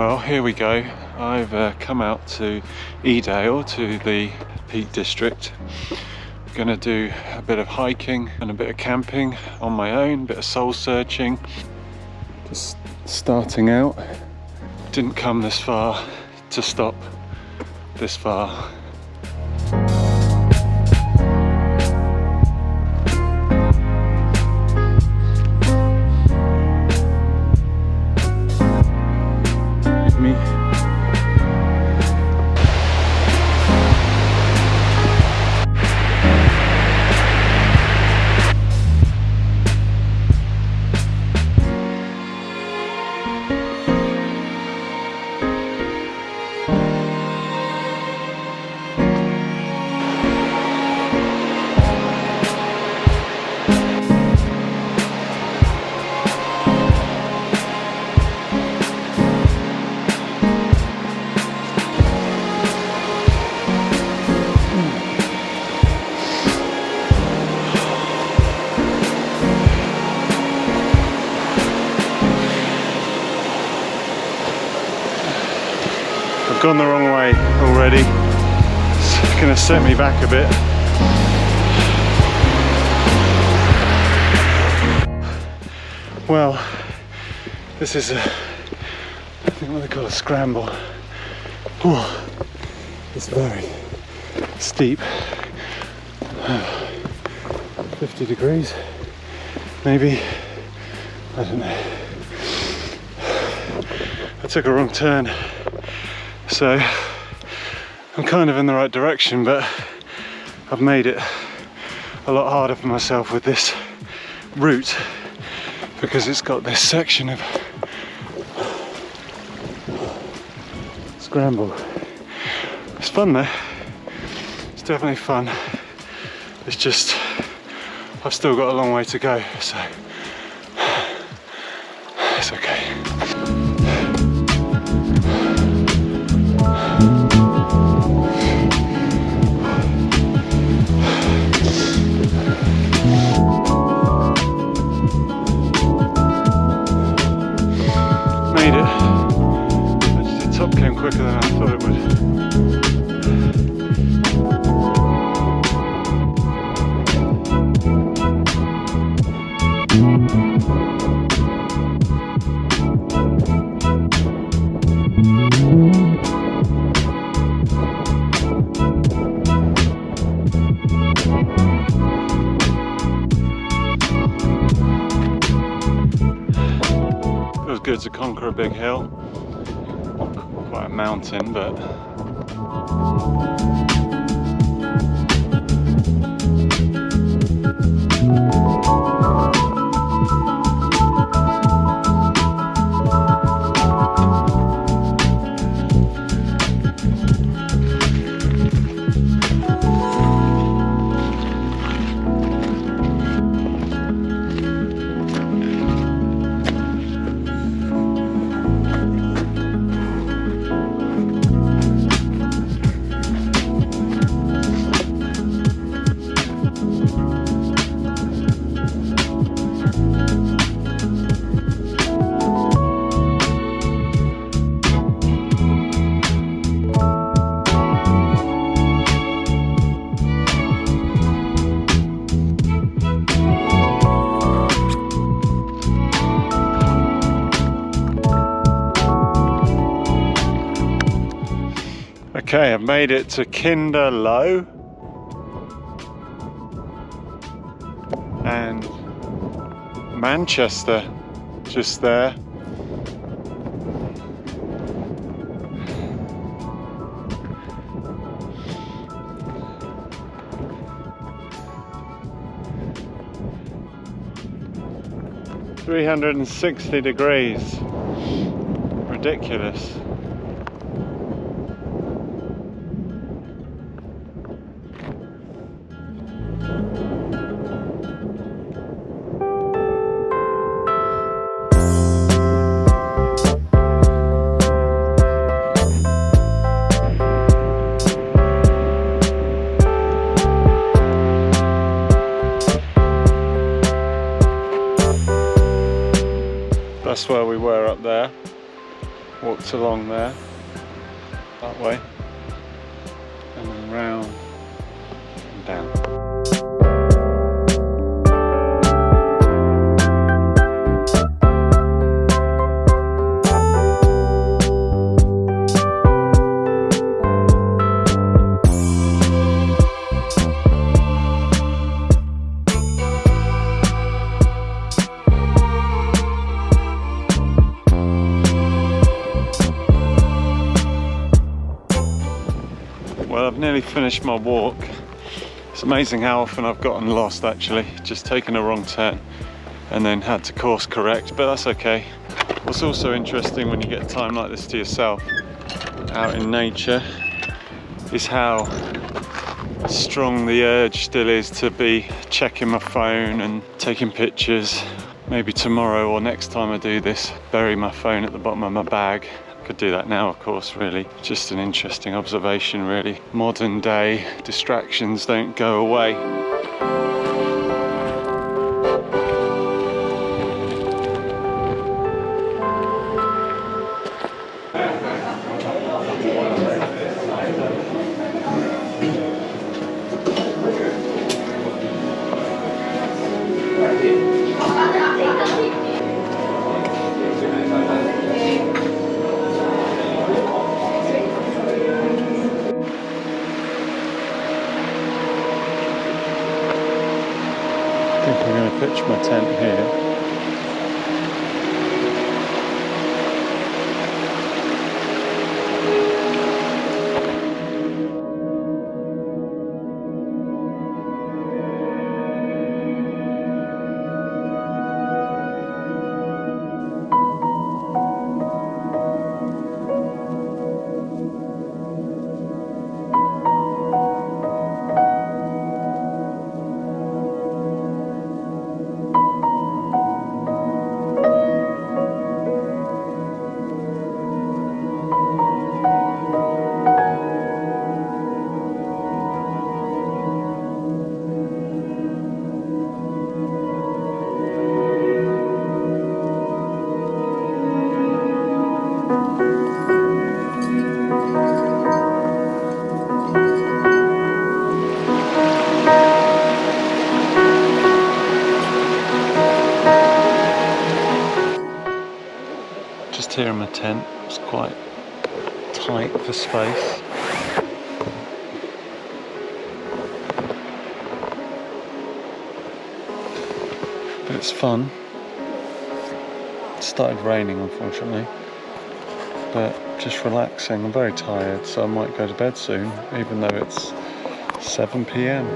Well, here we go. I've come out to Edale, to the Peak District. I'm gonna do a bit of hiking and a bit of camping on my own, a bit of soul searching. Just starting out. Didn't come this far to stop this far. I've gone the wrong way already. It's gonna set me back a bit. Well, this is I think what they call a scramble. Whew. It's very steep. 50 degrees, maybe. I don't know. I took a wrong turn. So I'm kind of in the right direction, but I've made it a lot harder for myself with this route because it's got this section of scramble. It's fun though. It's definitely fun. It's just I've still got a long way to go, so it's okay. Made it. Actually, the top came quicker than I thought it would. Feels good to conquer a big hill. Quite a mountain, but okay, I've made it to Kinder Low and Manchester just there. "360 degrees. Ridiculous. That's where we were up there. walked along there, that way, and then round and down. Well, I've nearly finished my walk. It's amazing how often I've gotten lost actually, just taken a wrong turn and then had to course correct, but that's okay. What's also interesting when you get time like this to yourself out in nature is how strong the urge still is to be checking my phone and taking pictures. Maybe tomorrow or next time I do this, bury my phone at the bottom of my bag. Could do that now, of course, really. Just an interesting observation, really. Modern day distractions don't go away. I think I'm going to pitch my tent here. Just here in my tent, it's quite tight for space. But it's fun. It started raining unfortunately, but just relaxing. I'm very tired, so I might go to bed soon, even though it's 7 p.m.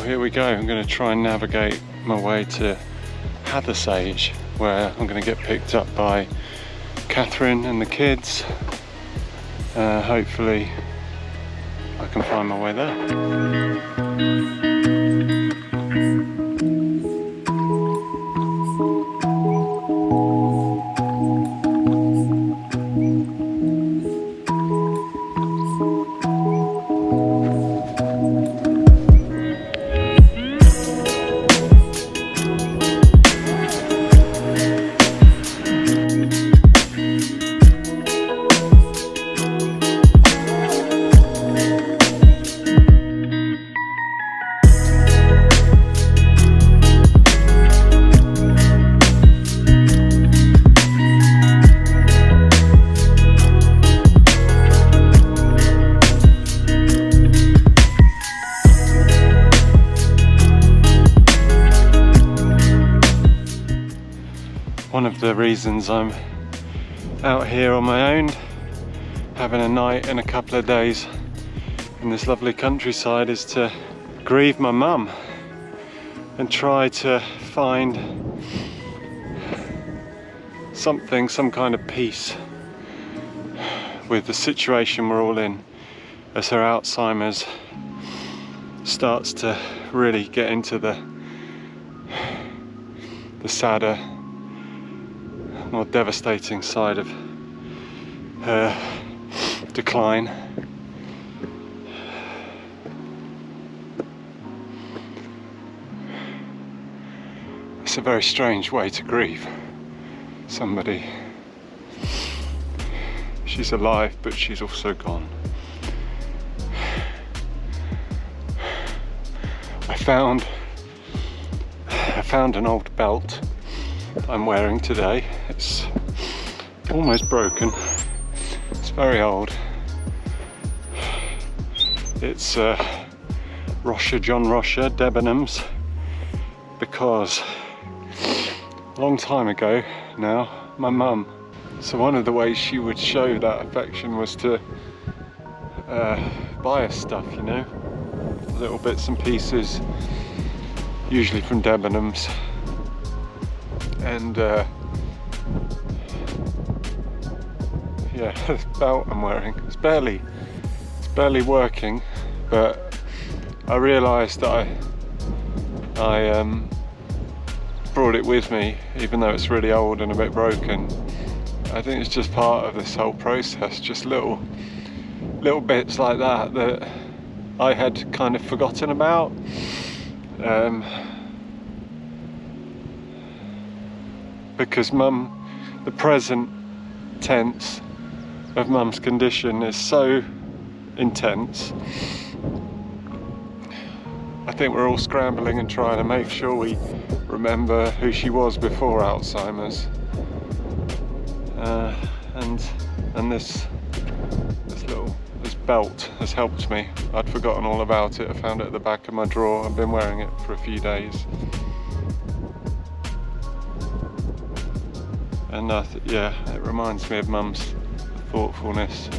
Here we go. I'm going to try and navigate my way to Hathersage, where I'm going to get picked up by Catherine and the kids. Hopefully I can find my way there. One of the reasons I'm out here on my own, having a night and a couple of days in this lovely countryside, is to grieve my mum and try to find something, some kind of peace with the situation we're all in as her Alzheimer's starts to really get into the sadder, more devastating side of her decline. It's a very strange way to grieve somebody. She's alive, but she's also gone. I found an old belt I'm wearing today. It's almost broken. It's very old. It's Rosher, John Rosher, Debenhams, because a long time ago now, my mum, so one of the ways she would show that affection was to buy us stuff, you know, little bits and pieces, usually from Debenhams. And yeah, this belt I'm wearing, it's barely working, but I realised that I brought it with me, even though it's really old and a bit broken. I think it's just part of this whole process, just little bits like that I had kind of forgotten about. Because Mum, the present tense of Mum's condition is so intense. I think we're all scrambling and trying to make sure we remember who she was before Alzheimer's. And this belt has helped me. I'd forgotten all about it. I found it at the back of my drawer. I've been wearing it for a few days. And yeah, it reminds me of Mum's thoughtfulness.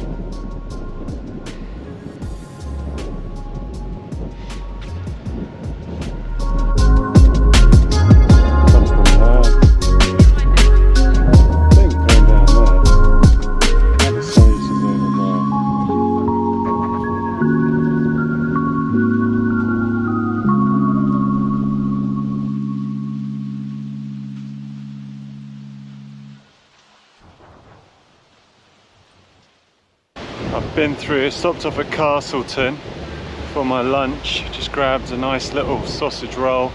I've been through, stopped off at Castleton for my lunch, just grabbed a nice little sausage roll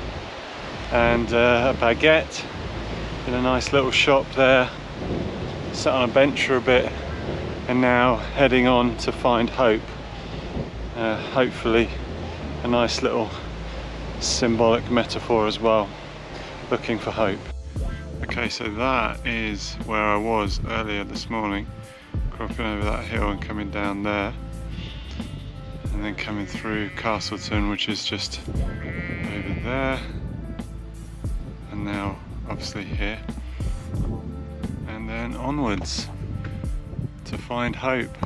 and a baguette in a nice little shop there, sat on a bench for a bit, and now heading on to find Hope. Hopefully a nice little symbolic metaphor as well, looking for hope. Okay, so that is where I was earlier this morning, cropping over that hill and coming down there, and then coming through Castleton, which is just over there, and now obviously here, and then onwards to find Hope.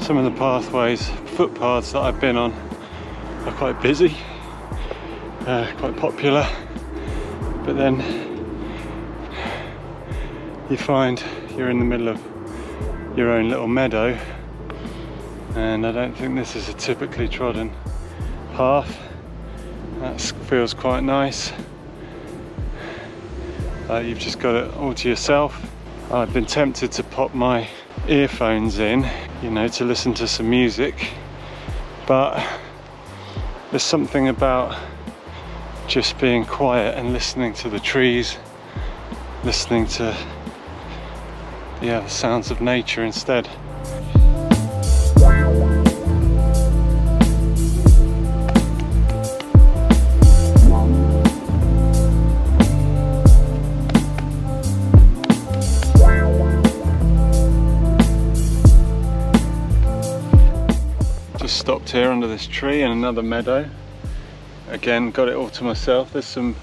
Some of the pathways, footpaths that I've been on are quite busy, quite popular, but then you find you're in the middle of your own little meadow, and I don't think this is a typically trodden path. That feels quite nice. You've just got it all to yourself. I've been tempted to pop my earphones in, you know, to listen to some music, but there's something about just being quiet and listening to the trees, listening to the sounds of nature instead. Just stopped here under this tree in another meadow. Again, got it all to myself. There's some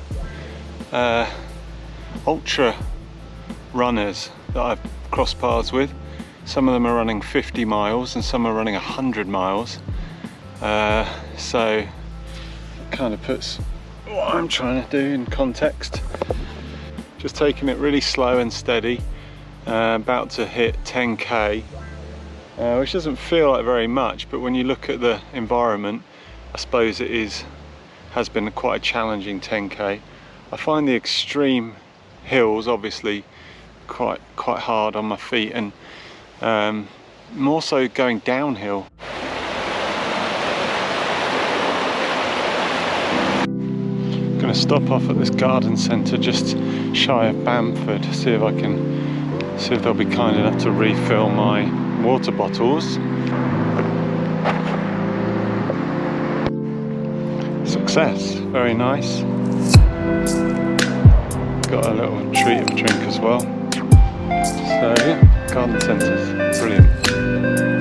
ultra runners that I've crossed paths with. Some of them are running 50 miles and some are running 100 miles. So it kind of puts what I'm trying to do in context. Just taking it really slow and steady. About to hit 10k. Which doesn't feel like very much, but when you look at the environment, I suppose it has been quite a challenging 10k. I find the extreme hills obviously quite hard on my feet, and more so going downhill. I'm going to stop off at this garden centre just shy of Bamford, see if they'll be kind enough to refill my water bottles. Success, very nice. Got a little treat of drink as well. So yeah, garden centres, brilliant.